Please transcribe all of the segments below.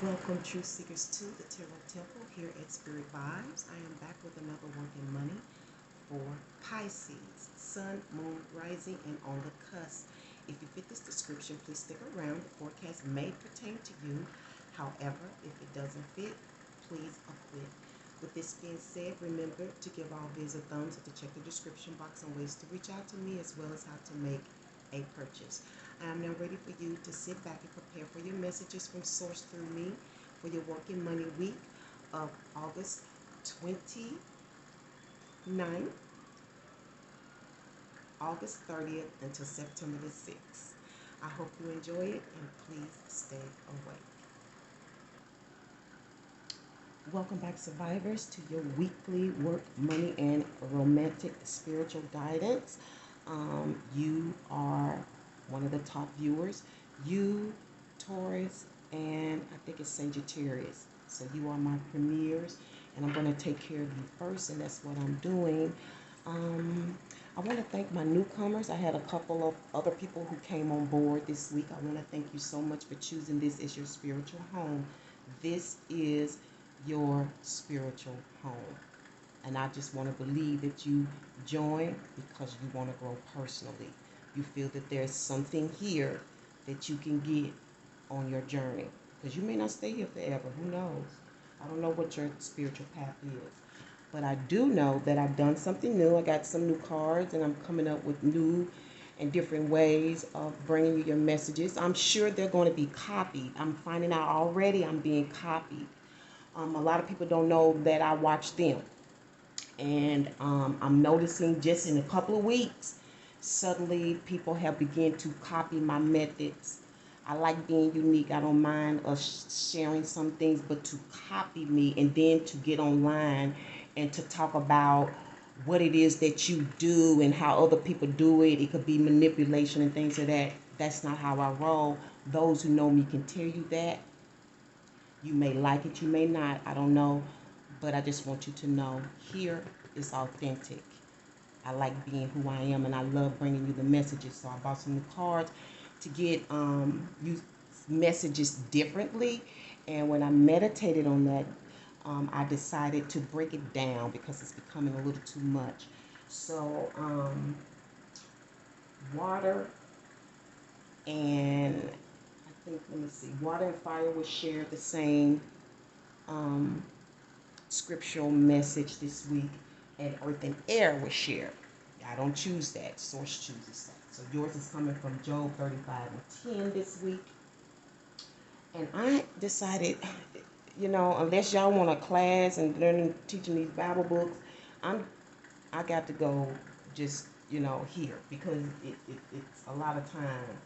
Welcome, Truth Seekers, to the Tarot Temple here at Spearit Vibes. I am back with another working money for Pisces, Sun, Moon, Rising, and on the cusp. If you fit this description, please stick around. The forecast may pertain to you. However, if it doesn't fit, please acquit. With this being said, remember to give all viewers a thumbs up, to check the description box on ways to reach out to me, as well as how to make a purchase. I am now ready for you to sit back and prepare for your messages from Source through me for your working money week of August 29th, August 30th until September the 6th. I hope you enjoy it, and please stay awake. Welcome back, survivors, to your weekly work, money, and romantic spiritual guidance. You are one of the top viewers. You, Taurus, and I think it's Sagittarius. So you are my premieres, and I'm going to take care of you first, and that's what I'm doing. I want to thank my newcomers. I had a couple of other people who came on board this week. I want to thank you so much for choosing this as your spiritual home. This is your spiritual home. And I just want to believe that you join because you want to grow personally. You feel that there's something here that you can get on your journey. Because you may not stay here forever. Who knows? I don't know what your spiritual path is. But I do know that I've done something new. I got some new cards, and I'm coming up with new and different ways of bringing you your messages. I'm sure they're going to be copied. I'm finding out already I'm being copied. A lot of people don't know that I watch them. And I'm noticing just in a couple of weeks, suddenly people have begun to copy my methods. I like being unique. I don't mind us sharing some things, but to copy me and then to get online and to talk about what it is that you do and how other people do it. It could be manipulation and things like that. That's not how I roll. Those who know me can tell you that. You may like it, you may not, I don't know. But I just want you to know, here is authentic. I like being who I am, and I love bringing you the messages. So I bought some new cards to get you messages differently. And when I meditated on that, I decided to break it down because it's becoming a little too much. So water and let me see, water and fire will share the same scriptural message this week, and earth and air will share. I don't choose that. Source chooses that. So yours is coming from Job 35:10 this week. And I decided, unless y'all want a class and learning, teaching these Bible books, I got to go just, here because it's a lot of time.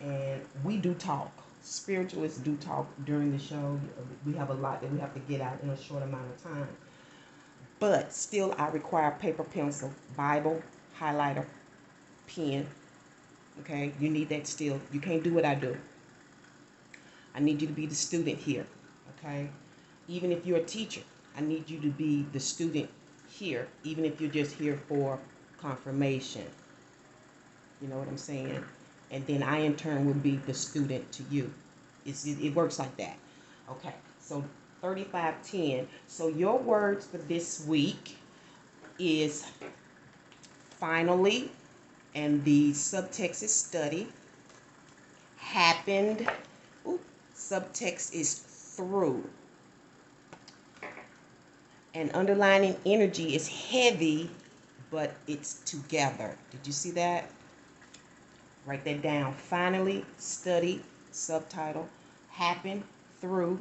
And we do talk. Spiritualists do talk during the show. We have a lot that we have to get out in a short amount of time. But still, I require paper, pencil, Bible, highlighter, pen. Okay? You need that still. You can't do what I do. I need you to be the student here. Okay? Even if you're a teacher, I need you to be the student here, even if you're just here for confirmation. You know what I'm saying? And then I, in turn, will be the student to you. It works like that. Okay, so 35:10. So your words for this week is finally, and the subtext is study. Happened. Ooh, subtext is through. And underlining energy is heavy, but it's together. Did you see that? Write that down. Finally, study, subtitle, happen, through,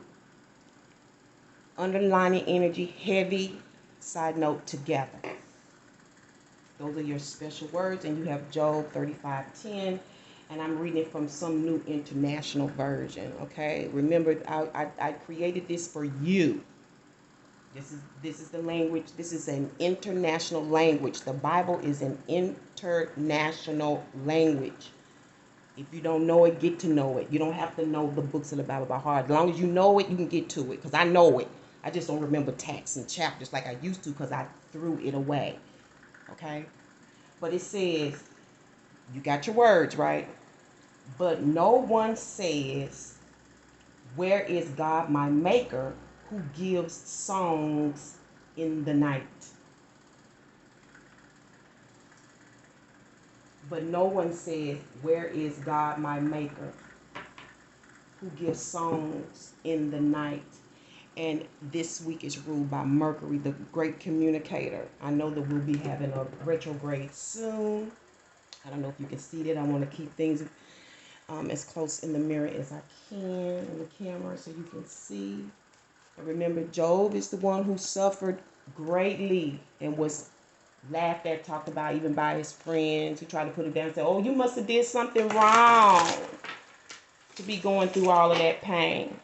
underlining energy, heavy, side note, together. Those are your special words, and you have Job 35:10, and I'm reading it from some new international version, okay? Remember, I created this for you. This is the language. This is an international language. The Bible is an international language. If you don't know it, get to know it. You don't have to know the books of the Bible by heart. As long as you know it, you can get to it. Because I know it. I just don't remember texts and chapters like I used to because I threw it away. Okay? But it says, you got your words, right? But no one says Where is God, my maker, who gives songs in the night? But no one says, where is God, my maker, who gives songs in the night? And this week is ruled by Mercury, the great communicator. I know that we'll be having a retrograde soon. I don't know if you can see that. I want to keep things as close in the mirror as I can in the camera so you can see. And remember, Job is the one who suffered greatly and was laughed at, talked about even by his friends who tried to put him down and said, oh, you must have did something wrong to be going through all of that pain.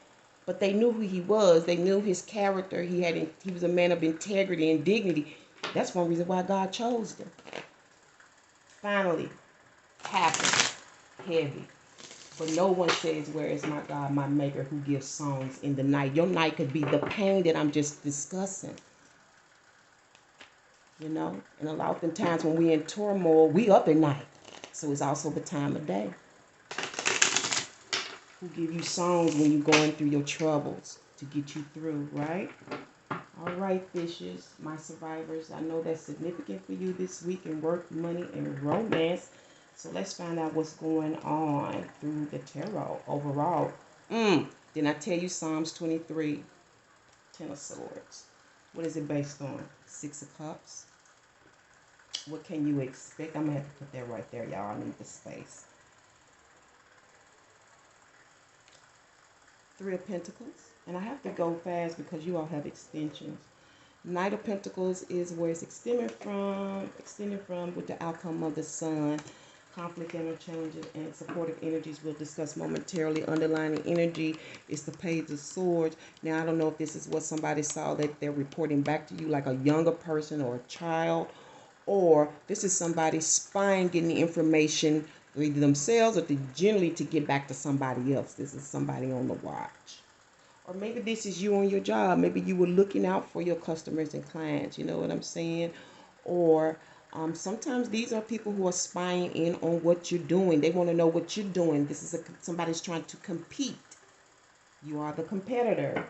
But they knew who he was. They knew his character. He was a man of integrity and dignity. That's one reason why God chose him. Finally, happened. Heavy. But no one says, where is my God, my maker, who gives songs in the night? Your night could be the pain that I'm just discussing. You know? And a lot of times when we're in turmoil, we up at night. So it's also the time of day. Who give you songs when you're going through your troubles to get you through, right? All right, fishes, my survivors. I know that's significant for you this week in work, money, and romance. So let's find out what's going on through the tarot overall. Didn't I tell you Psalms 23, 10 of Swords? What is it based on? 6 of Cups. What can you expect? I'm going to have to put that right there, y'all. I need the space. 3 of Pentacles. And I have to go fast because you all have extensions. Knight of Pentacles is where it's extended from with the outcome of the Sun. Conflict interchanges and supportive energies we'll discuss momentarily. Underlining energy is the Page of Swords. Now, I don't know if this is what somebody saw that they're reporting back to you, like a younger person or a child, or this is somebody spying, getting the information either themselves or generally to get back to somebody else. This is somebody on the watch. Or maybe this is you on your job. Maybe you were looking out for your customers and clients. You know what I'm saying? Or sometimes these are people who are spying in on what you're doing. They want to know what you're doing. This is somebody's trying to compete. You are the competitor.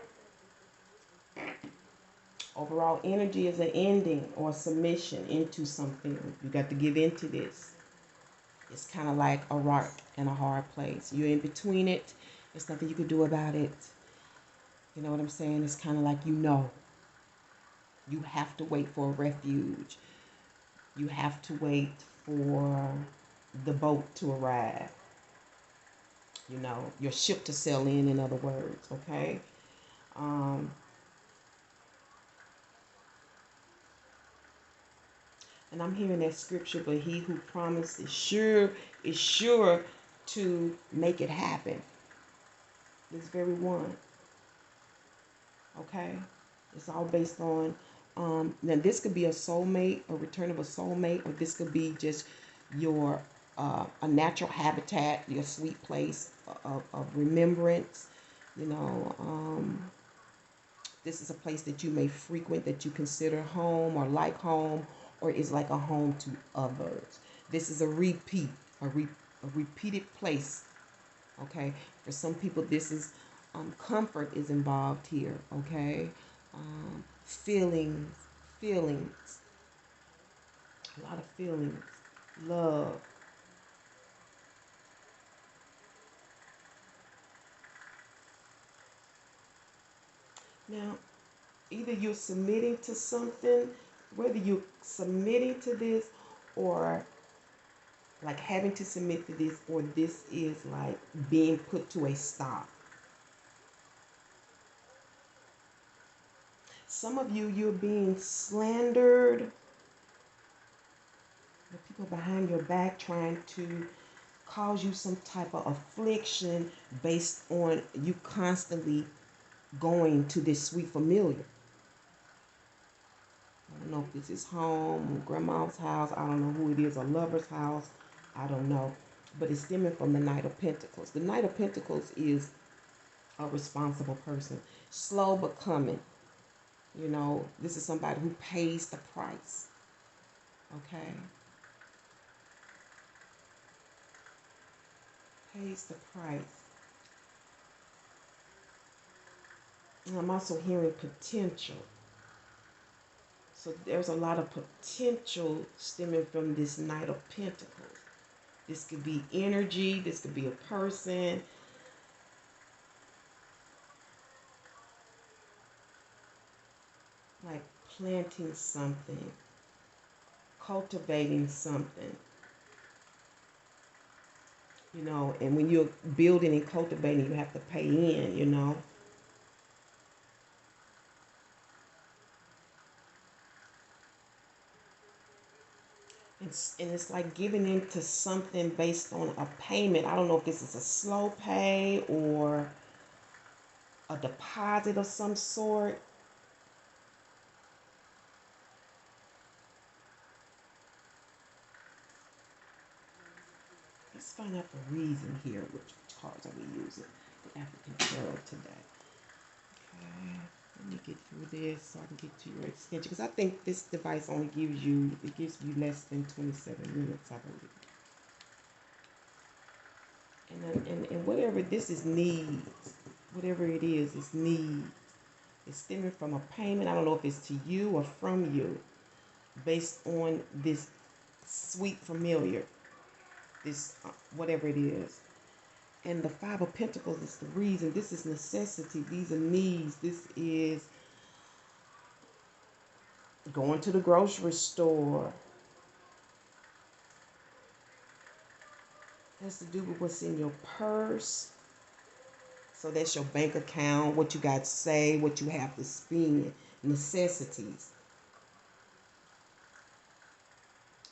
Overall energy is an ending or submission into something. You got to give into this. It's kind of like a rock and a hard place. You're in between it. There's nothing you can do about it. You know what I'm saying? It's kind of like, you know. You have to wait for a refuge. You have to wait for the boat to arrive. You know, your ship to sail in other words, okay? And I'm hearing that scripture, but he who promised is sure to make it happen. This very one. Okay? It's all based on, now this could be a soulmate, a return of a soulmate, or this could be just your, a natural habitat, your sweet place of remembrance. You know, this is a place that you may frequent, that you consider home or like home, or is like a home to others. This is a repeat, a repeated place. Okay, for some people this is comfort is involved here. Okay, feelings, a lot of feelings, love. Now, either you're submitting to something, whether you're submitting to this or like having to submit to this, or this is like being put to a stop. Some of you, you're being slandered. The people behind your back trying to cause you some type of affliction based on you constantly going to this sweet familiar. I don't know if this is home, grandma's house, I don't know who it is, a lover's house, I don't know. But it's stemming from the Knight of Pentacles. The Knight of Pentacles is a responsible person. Slow but coming. You know, this is somebody who pays the price. Okay? Pays the price. And I'm also hearing potential. So there's a lot of potential stemming from this Knight of Pentacles. This could be energy. This could be a person. Like planting something, cultivating something. You know, and when you're building and cultivating, you have to pay in, you know. And it's like giving into something based on a payment. I don't know if this is a slow pay or a deposit of some sort. Let's find out the reason here. Which cards are we using? The African Tarot today. Okay, let me get through this so I can get to your extension. Because I think this device only gives you, it gives you less than 27 minutes, I believe. And whatever this is needs, whatever it is, it's needs. It's stemming from a payment. I don't know if it's to you or from you, based on this sweet familiar, this whatever it is. And the Five of Pentacles is the reason. This is necessity. These are needs. This is going to the grocery store. It has to do with what's in your purse. So that's your bank account, what you got saved, what you have to spend, necessities.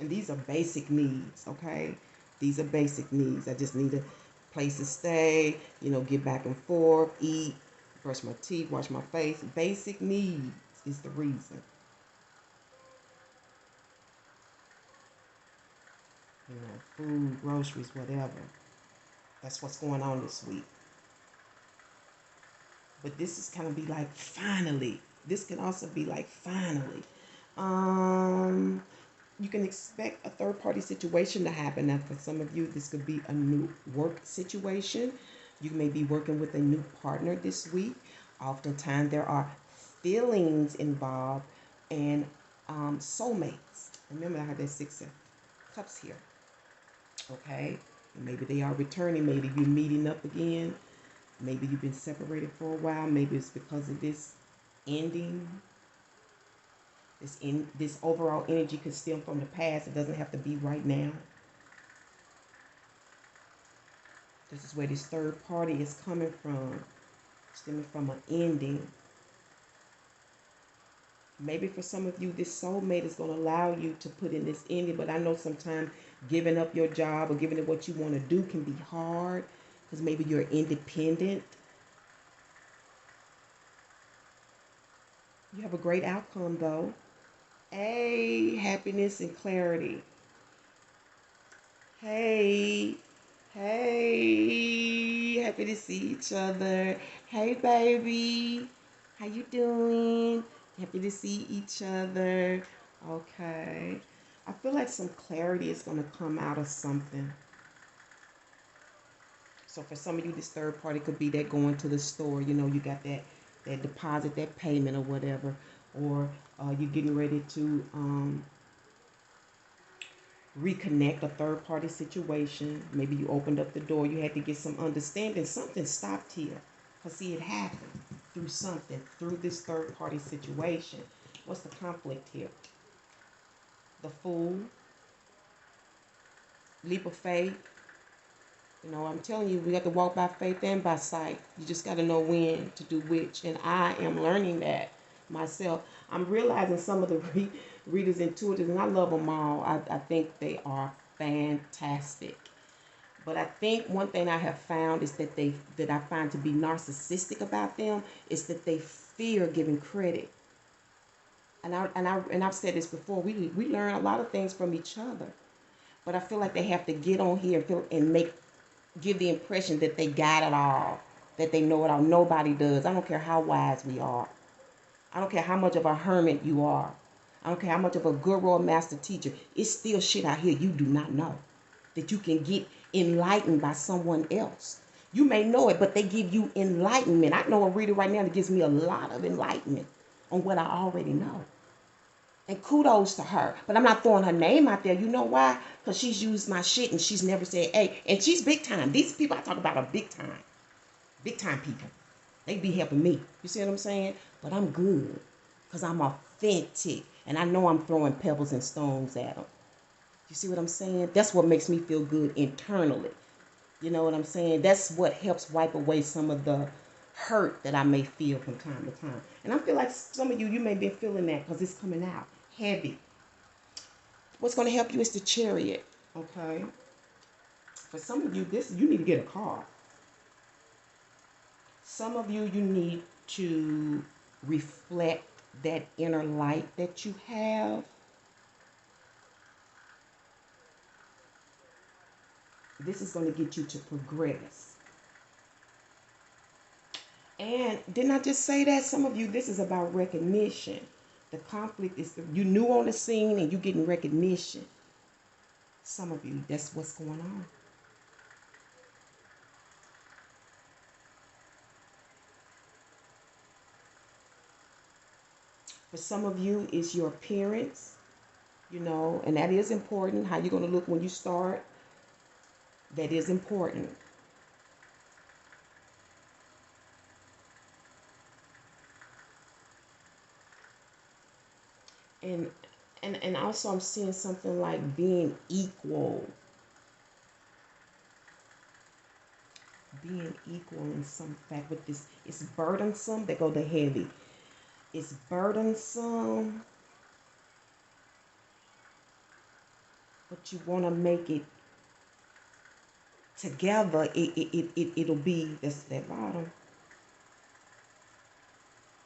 And these are basic needs, okay? These are basic needs. I just need a place to stay, you know, get back and forth, eat, brush my teeth, wash my face. Basic needs is the reason. You know, food, groceries, whatever. That's what's going on this week. But this is kind of be like finally. This can also be like finally. You can expect a third-party situation to happen. Now, for some of you, this could be a new work situation. You may be working with a new partner this week. Oftentimes, there are feelings involved and soulmates. Remember, I have that Six of Cups here. Okay? Maybe they are returning. Maybe you're meeting up again. Maybe you've been separated for a while. Maybe it's because of this ending. This overall energy could stem from the past. It doesn't have to be right now. This is where this third party is coming from, stemming from an ending. Maybe for some of you, this soulmate is going to allow you to put in this ending. But I know sometimes giving up your job or giving it what you want to do can be hard because maybe you're independent. You have a great outcome, though. Hey, happiness and clarity. Hey, hey, happy to see each other. Hey, baby, how you doing? Happy to see each other. Okay. I feel like some clarity is going to come out of something. So for some of you, this third party could be that going to the store. You know, you got that deposit, that payment or whatever. Or you're getting ready to reconnect, a third party situation. Maybe you opened up the door, you had to get some understanding. Something stopped here. Because see, it happened through something, through this third party situation. What's the conflict here? The Fool, leap of faith. You know, I'm telling you, we got to walk by faith and by sight. You just got to know when to do which. And I am learning that myself. I'm realizing some of the readers intuitive, and I love them all. I think they are fantastic. But I think one thing I have found is that I find to be narcissistic about them is that they fear giving credit. And I've said this before. We learn a lot of things from each other, but I feel like they have to get on here and give the impression that they got it all, that they know it all. Nobody does. I don't care how wise we are. I don't care how much of a hermit you are. I don't care how much of a guru or master teacher. It's still shit out here you do not know that you can get enlightened by someone else. You may know it, but they give you enlightenment. I know a reader right now that gives me a lot of enlightenment on what I already know. And kudos to her. But I'm not throwing her name out there. You know why? Because she's used my shit and she's never said, hey, and she's big time. These people I talk about are big time. Big time people. They be helping me. You see what I'm saying? But I'm good. Because I'm authentic. And I know I'm throwing pebbles and stones at them. You see what I'm saying? That's what makes me feel good internally. You know what I'm saying? That's what helps wipe away some of the hurt that I may feel from time to time. And I feel like some of you, you may be feeling that because it's coming out heavy. What's going to help you is the Chariot. Okay? For some of you, you need to get a car. Some of you, you need to reflect that inner light that you have. This is going to get you to progress. And didn't I just say that? Some of you, this is about recognition. The conflict is you new on the scene and you getting recognition. Some of you, that's what's going on. For some of you, it's your appearance, you know, and that is important. How you're going to look when you start, that is important. And and also I'm seeing something like being equal. Being equal in some fact with this. It's burdensome. They go to heavy. It's burdensome. But you want to make it together. It'll be, that's that bottom.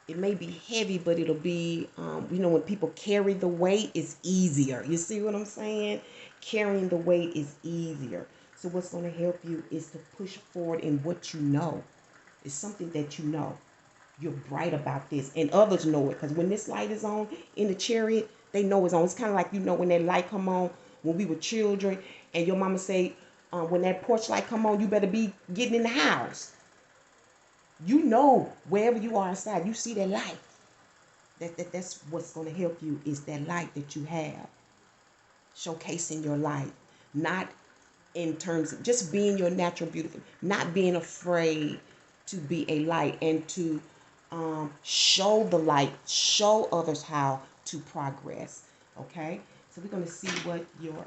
It may be heavy, but it'll be, you know, when people carry the weight, it's easier. You see what I'm saying? Carrying the weight is easier. So what's going to help you is to push forward in what you know. It's something that you know. You're bright about this. And others know it. Because when this light is on in the Chariot, they know it's on. It's kind of like, you know, when that light come on when we were children. And your mama say, when that porch light come on, you better be getting in the house. You know, wherever you are inside, you see that light. That's what's going to help you is that light that you have. Showcasing your light. Not in terms of just being your natural beautiful. Not being afraid to be a light and to show the light. Show others how to progress. Okay? So we're going to see what your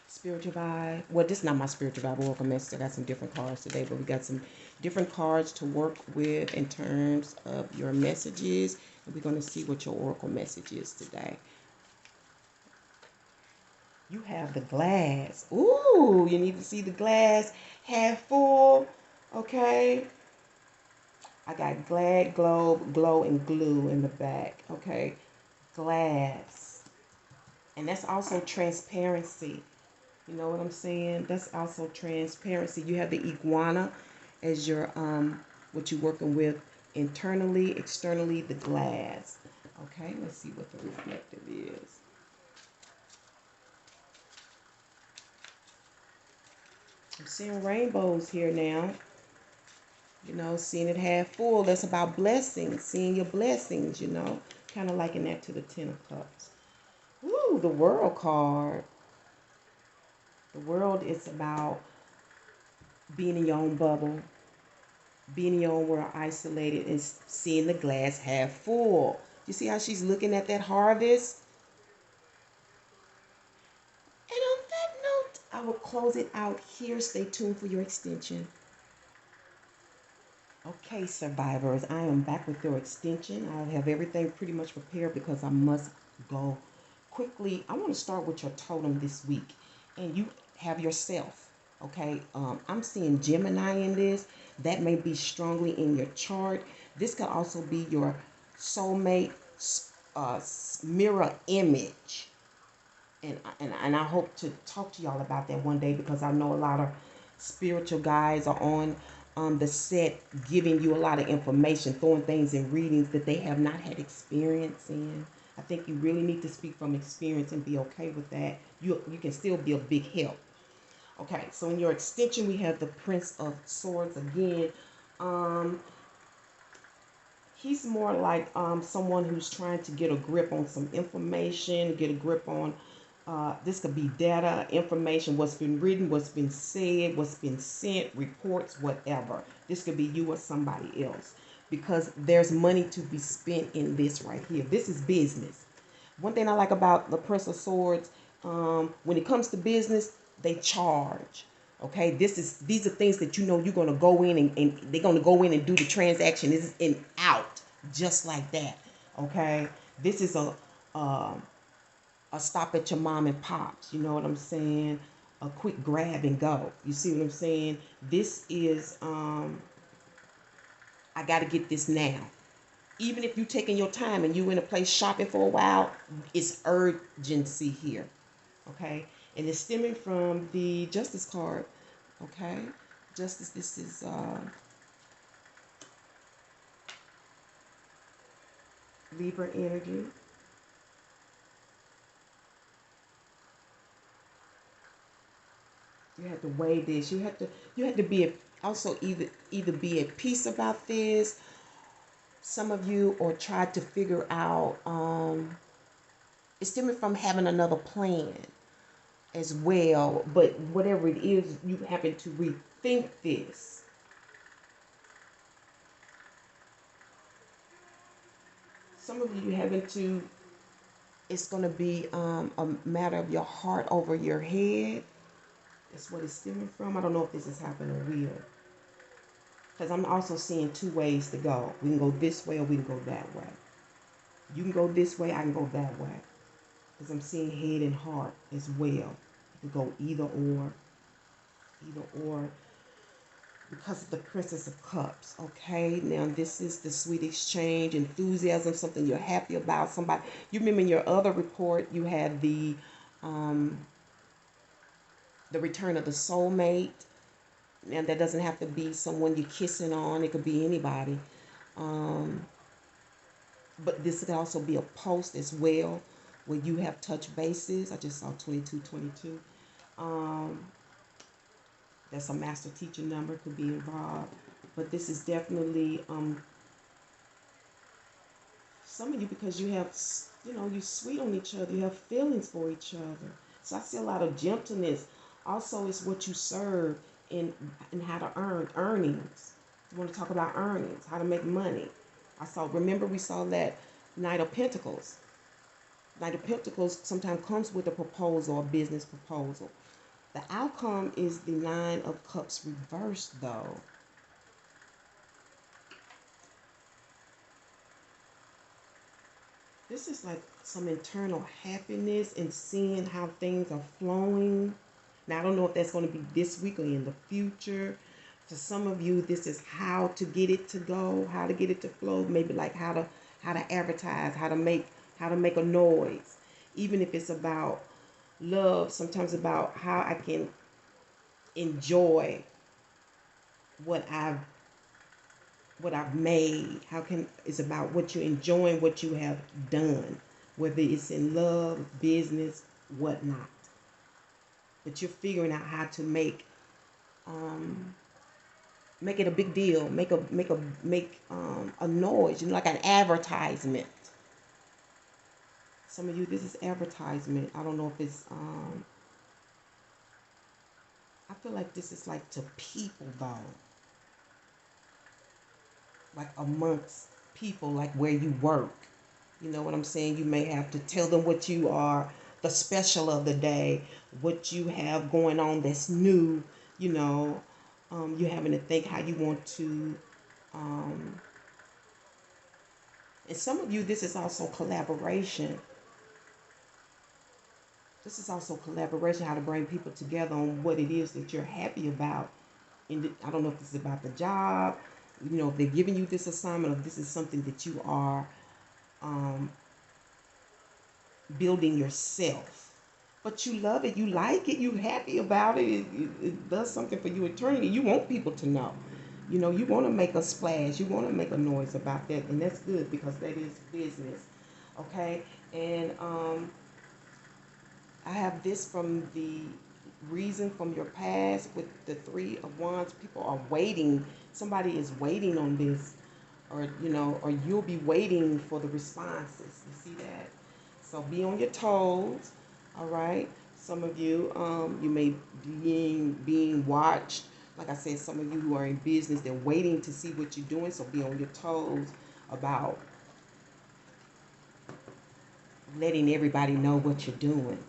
spiritual vibe. Well, this is not my spiritual vibe oracle message. I got some different cards today, but we got some different cards to work with in terms of your messages. And we're going to see what your oracle message is today. You have the glass. Ooh, you need to see the glass half full. Okay. I got glad, globe, glow, and glue in the back. Okay. Glass. And that's also transparency. You know what I'm saying? That's also transparency. You have the iguana as your what you're working with internally, externally, the glass. Okay, let's see what the reflective is. I'm seeing rainbows here now. You know, seeing it half full. That's about blessings, seeing your blessings, you know. Kind of liking that to the Ten of Cups. Ooh, the World card. The World is about being in your own bubble, being in your own world, isolated, and seeing the glass half full. You see how she's looking at that harvest? And on that note, I will close it out here. Stay tuned for your extension. Okay, survivors, I am back with your extension. I have everything pretty much prepared because I must go quickly. I want to start with your totem this week. And you have yourself, okay? I'm seeing Gemini in this. That may be strongly in your chart. This could also be your soulmate mirror image. And I hope to talk to y'all about that one day because I know a lot of spiritual guys are on the set giving you a lot of information, throwing things in readings that they have not had experience in. I think you really need to speak from experience and be okay with that. You can still be a big help. Okay, so in your extension, we have the Prince of Swords again. Um, he's more like someone who's trying to get a grip on some information, get a grip on this could be data, information, what's been written, what's been said, what's been sent, reports, whatever. This could be you or somebody else because there's money to be spent in this right here. This is business. One thing I like about the Prince of Swords, when it comes to business, they charge. Okay, these are things that you know you're gonna go in and they're gonna go in and do the transaction. This is in out just like that. Okay, this is a stop at your mom and pops. You know what I'm saying? A quick grab and go. You see what I'm saying? This is I got to get this now. Even if you're taking your time and you in a place shopping for a while, it's urgency here. Okay, and it's stemming from the Justice card. Okay, Justice. This is Libra energy. You have to weigh this. You had to be also either be at peace about this. Some of you or try to figure out. It's stemming from having another plan as well. But whatever it is, you happen to rethink this. Some of you having to. It's going to be a matter of your heart over your head. That's what it's stemming from. I don't know if this is happening or will. Because I'm also seeing two ways to go. We can go this way or we can go that way. You can go this way, I can go that way. Because I'm seeing head and heart as well. You can go either or. Either or. Because of the Princess of Cups. Okay, now this is the sweet exchange, enthusiasm, something you're happy about. Somebody, you remember in your other report, you had the return of the soulmate. And that doesn't have to be someone you're kissing on. It could be anybody. Um, but this could also be a post as well where you have touch bases. I just saw 2222. That's a master teacher number could be involved. But this is definitely some of you because you have, you're sweet on each other. You have feelings for each other. So I see a lot of gentleness. Also, it's what you serve in how to earn earnings. You want to talk about earnings, how to make money. Remember we saw that Knight of Pentacles. Knight of Pentacles sometimes comes with a proposal, a business proposal. The outcome is the Nine of Cups reversed, though. This is like some internal happiness and seeing how things are flowing. Now, I don't know if that's going to be this week or in the future. For some of you, this is how to get it to go, how to get it to flow. Maybe like how to advertise, how to make a noise. Even if it's about love, sometimes about how I can enjoy what I've made. It's about what you're enjoying, what you have done, whether it's in love, business, whatnot. But you're figuring out how to make it a big deal, make a noise, like an advertisement. Some of you, this is advertisement. I don't know if it's I feel like this is like to people though. Like amongst people, like where you work. You know what I'm saying? You may have to tell them what you are, the special of the day, what you have going on that's new. You're having to think how you want to. And some of you, this is also collaboration. This is also collaboration, how to bring people together on what it is that you're happy about. And I don't know if this is about the job, if they're giving you this assignment, or if this is something that you are building yourself. But you love it, you like it, you're happy about it. It does something for you eternally. You want people to know. You want to make a splash. You want to make a noise about that. And that's good because that is business. Okay? And I have this from the reason from your past with the Three of Wands. People are waiting. Somebody is waiting on this, or or you'll be waiting for the responses. You see that? So be on your toes. All right. Some of you, you may be being watched. Like I said, some of you who are in business, they're waiting to see what you're doing. So be on your toes about letting everybody know what you're doing.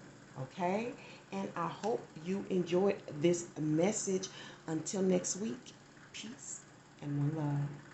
Okay? And I hope you enjoyed this message. Until next week, peace and one love.